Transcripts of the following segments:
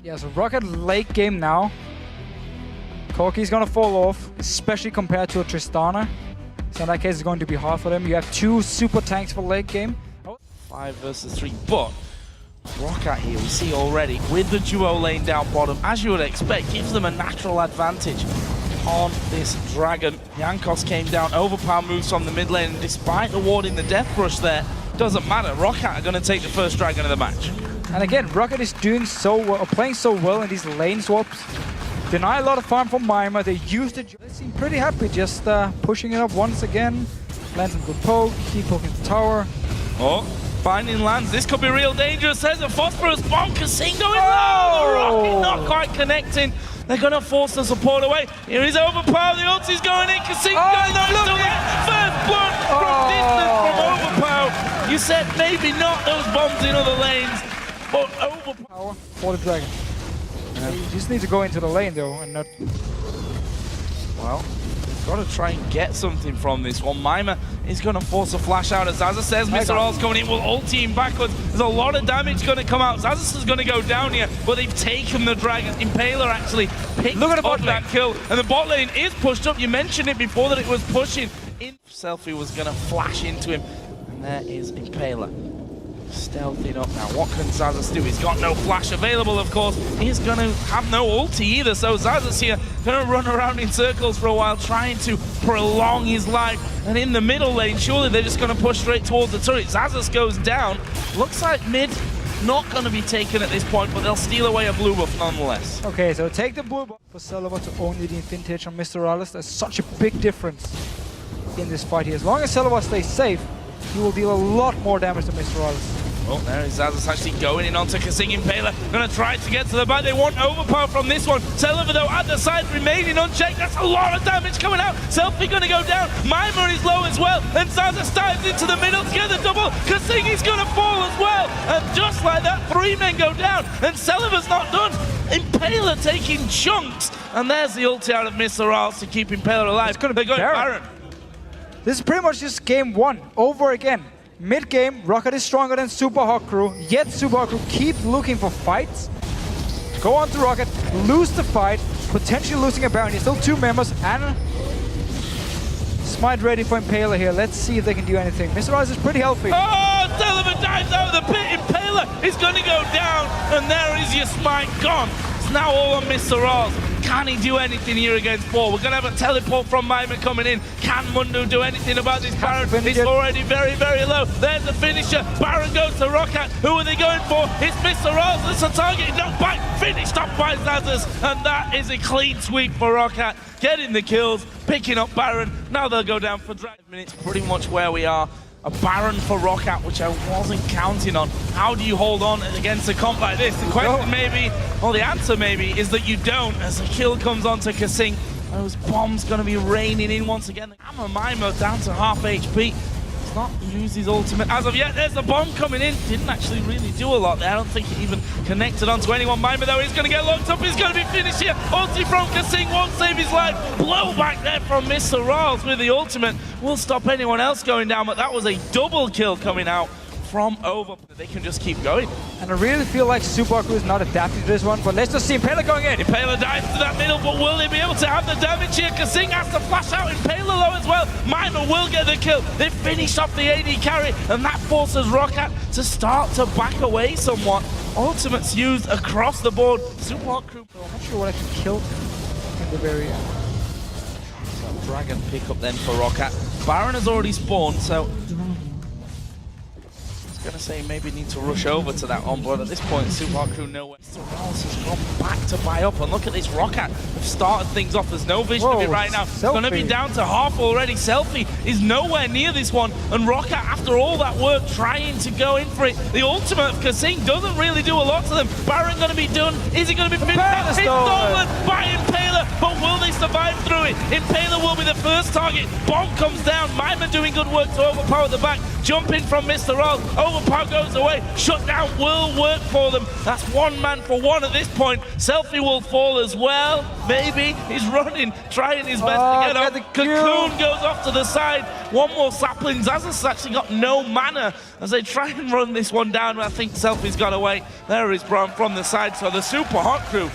Yeah, so Roccat late game now. Corki's gonna fall off, especially compared to a Tristana. So in that case, it's going to be hard for them. You have two super tanks for late game. 5 versus 3, but Roccat here, we see already, with the duo lane down bottom, as you would expect, gives them a natural advantage on this Dragon. Jankos came down, overpower moves from the mid lane, and despite awarding the death rush there, doesn't matter. Roccat are going to take the first Dragon of the match. And again, Roccat is doing so well, playing so well in these lane swaps. Deny a lot of farm from Mima. They used it. They seem pretty happy, just pushing it up once again. Land some good poke, keep poking the tower. Oh, finding lands. This could be real dangerous. There's a phosphorus bomb. Kasing going low. The rocket not quite connecting. They're going to force the support away. Here is overpower. The ulti's going in. Kasing going low. First blood from distance from overpower. You said maybe not those bombs in other lanes, but overpower for the Dragon. Yeah. You just need to go into the lane though, and not. Well, got to try and get something from this one. Mima is going to force a flash out. As Xaxus says, Mr. R's coming in, will ulti him backwards. There's a lot of damage going to come out. Xaxus is going to go down here, but they've taken the Dragon. Impaler actually picked up that kill, and the bot lane is pushed up. You mentioned it before that it was pushing. Selfie was going to flash into him, and there is Impaler. Stealthing up now. What can Xaxus do? He's got no flash available, of course. He's going to have no ulti either, so Xaxus here going to run around in circles for a while, trying to prolong his life. And in the middle lane, surely they're just going to push straight towards the turret. Xaxus goes down. Looks like mid not going to be taken at this point, but they'll steal away a blue buff nonetheless. Okay, so take the blue buff for Selva to only the vintage on Mr. Alice. There's such a big difference in this fight here. As long as Selva stays safe, he will deal a lot more damage to Mr. Alice. Oh, there is Xaxus actually going in onto Kasing. Impaler going to try to get to the back. They want overpower from this one. Selva, though, at the side, remaining unchecked. That's a lot of damage coming out. Selfie going to go down. Mima is low as well. And Xaxus dives into the middle to get the double. Kasing is going to fall as well. And just like that, 3 men go down. And Selva's not done. Impaler taking chunks. And there's the ulti out of Mr. Rals to keep Impaler alive. It's going to be Baron. This is pretty much just game 1 over again. Mid-game, Roccat is stronger than Super Hawk Crew, yet Super Hawk Crew keep looking for fights. Go on to Roccat, lose the fight, potentially losing a Baron. He's still 2 members, and Smite ready for Impaler here. Let's see if they can do anything. Mr. Rise is pretty healthy. Oh, Sullivan dives out of the pit. Impaler is going to go down, and there is your Smite gone. It's now all on Mr. Rise. Can he do anything here against 4? We're going to have a teleport from Mima coming in. Can Mundo do anything about this Baron? He's already very, very low. There's the finisher. Baron goes to Roccat. Who are they going for? It's Mr. Rose. It's a target. No bite. Finished up by Xaxus. And that is a clean sweep for Roccat. Getting the kills, picking up Baron. Now they'll go down for 5 minutes. Pretty much where we are. A Baron for Roccat, which I wasn't counting on. How do you hold on against a comp like this? The question maybe, or the answer maybe, is that you don't, as the kill comes onto Kasing. Those bombs going to be raining in once again. Hammer Mima down to half HP. Does not use his ultimate as of yet. There's the bomb coming in. Didn't actually really do a lot there. I don't think it even connected onto anyone. Mima, though, is going to get locked up. He's going to be finished here. Ulti from Kasing won't save his life. Blow back there from Mr. Riles with the ultimate. Will stop anyone else going down, but that was a double kill coming out from over. They can just keep going. And I really feel like Super Crew is not adapting to this one, but let's just see Impaler going in. Impaler dives to that middle, but will they be able to have the damage here? Kasing has to flash out. Impaler low as well. Mima will get the kill. They finish off the AD carry, and that forces Roccat to start to back away somewhat. Ultimates used across the board. Super Crew. I'm not sure what I can kill in the very end. So Dragon pick up then for Roccat. Baron has already spawned, so gonna say maybe need to rush over to that on, but at this point Super Crew nowhere. Mr. Rawls has gone back to buy up, and look at this Roccat. They've started things off. There's no vision of it right now. It's gonna be down to half already. Selfie is nowhere near this one, and Roccat, after all that work, trying to go in for it. The ultimate of Kasing doesn't really do a lot to them. Baron gonna be done. Is he gonna be finished? It's stolen by Impaler. but will they survive through it? Impaler will be the first target. Bomb comes down. Mima doing good work to overpower the back. Jumping from Mr. Roll. Overpower goes away. Shutdown will work for them. That's one man for one at this point. Selfie will fall as well. Maybe he's running, trying his best to get up. Cocoon goes off to the side. One more sapling. Zazas actually got no mana as they try and run this one down. I think Selfie's got away. There is Braum from the side. So the Super Hot crew.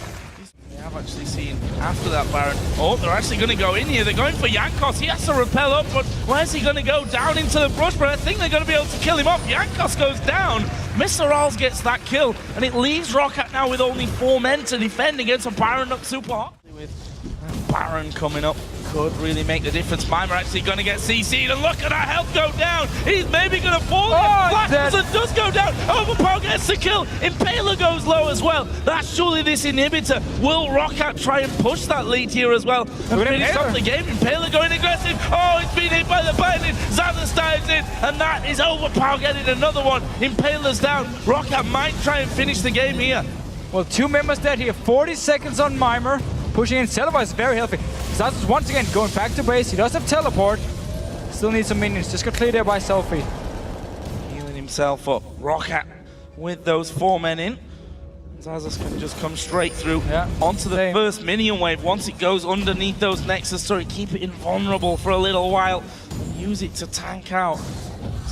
We have actually seen after that Baron. Oh, they're actually going to go in here. They're going for Jankos. He has to repel up, but where's he going to go? Down into the brush, but I think they're going to be able to kill him off. Jankos goes down. Mr. Rolls gets that kill, and it leaves Roccat now with only 4 men to defend against a Baron up Super Hot. With Baron coming up, could really make the difference. Mima actually going to get CC'd, and look at that health go down. He's maybe going to fall. Blackson does go down. Overpower gets the kill. Impaler goes low as well. That's surely this inhibitor. Will Roccat try and push that lead here as well? And finish off the game. Impaler going aggressive. Oh, it's been hit by the binding. Zazas dives in, and that is Overpower getting another one. Impaler's down. Roccat might try and finish the game here. Well, 2 members dead here. 40 seconds on Mima. Pushing in. Celebi is very healthy. Zazas once again going back to base. He does have teleport. Still needs some minions. Just got cleared there by Selfie. Healing himself up. Roccat with those 4 men in. Zazas can just come straight through onto the first minion wave. Once it goes underneath those Nexus turret, keep it invulnerable for a little while and use it to tank out.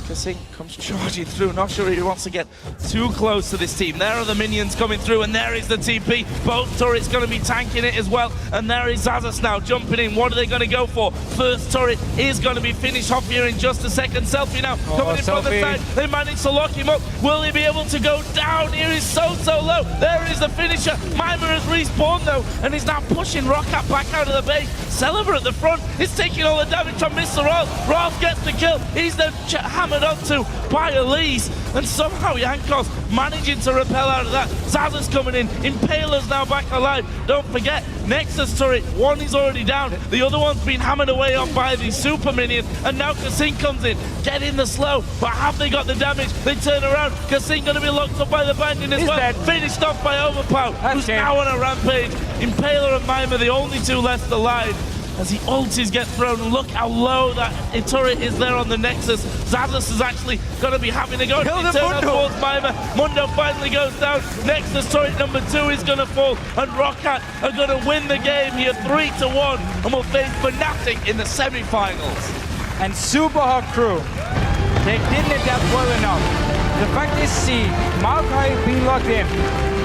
Kasing comes charging through. Not sure he wants to get too close to this team. There are the minions coming through, and there is the TP. Both turrets going to be tanking it as well. And there is Zazas now jumping in. What are they going to go for? First turret is going to be finished off here in just a second. Selfie now coming in from the side. They managed to lock him up. Will he be able to go down? Here is so low. There is the finisher. Mima has respawned though, and he's now pushing Roccat back out of the base. Celeber at the front is taking all the damage from Mr. Ross. Ross gets the kill. He's then hammered onto by Elise, and somehow Jankos managing to repel out of that. Zazas coming in. Impaler's now back alive. Don't forget, Nexus turret, one is already down. The other one's been hammered away on by the super minion, and now Kasing comes in. Get in the slow, but have they got the damage? They turn around. Kasing going to be locked up by the bandit as well. Dead. Finished off by Overpower, who's now on a rampage. Impaler and Mima, the only 2 left alive. As the ultis get thrown, look how low that turret is there on the Nexus. Zazas is actually going to be having to go towards Mima. Mundo finally goes down. Nexus turret number 2 is going to fall, and Roccat are going to win the game here 3-1, and will face Fnatic in the semi-finals. And Super Hot crew, they didn't adapt well enough. The fact is, see, Maokai being locked in,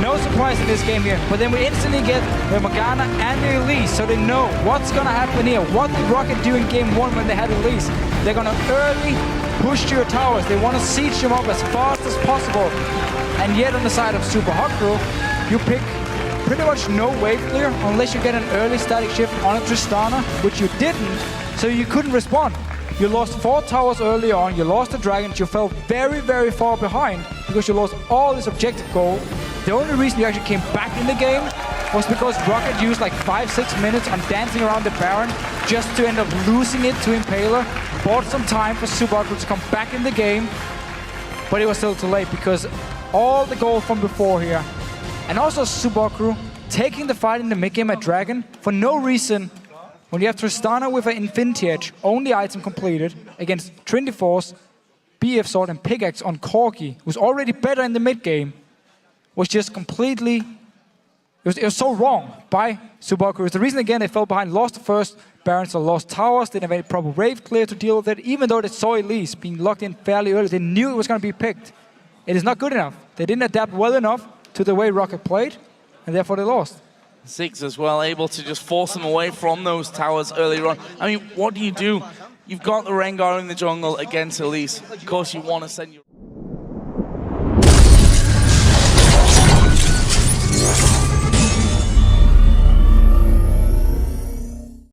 no surprise in this game here, but then we instantly get the Morgana and the Elise, so they know what's gonna happen here. What did Roccat do in game 1 when they had Elise? They're gonna early push to your towers. They want to siege them up as fast as possible. And yet on the side of Super Hot crew, you pick pretty much no wave clear unless you get an early static shift on a Tristana, which you didn't, so you couldn't respond. You lost 4 towers early on, you lost the dragons, you fell very, very far behind because you lost all this objective gold. The only reason you actually came back in the game was because Roccat used like 5-6 minutes on dancing around the Baron just to end up losing it to Impaler. Bought some time for Subaru to come back in the game, but it was still too late because all the gold from before here, and also Subaru taking the fight in the mid game at Dragon for no reason. When you have Tristana with an Infinity Edge, only item completed, against Trinity Force, BF Sword and Pickaxe on Corki, who's already better in the mid game, was just completely... It was so wrong by Subaru. The reason, again, they fell behind, lost the first Baron, so lost towers, didn't have any proper wave clear to deal with it. Even though they saw Elise being locked in fairly early, they knew it was going to be picked. It is not good enough. They didn't adapt well enough to the way Roccat played, and therefore they lost. Ziggs as well, able to just force them away from those towers earlier on. I mean, what do? You've got the Rengar in the jungle against Elise. Of course, you want to send your...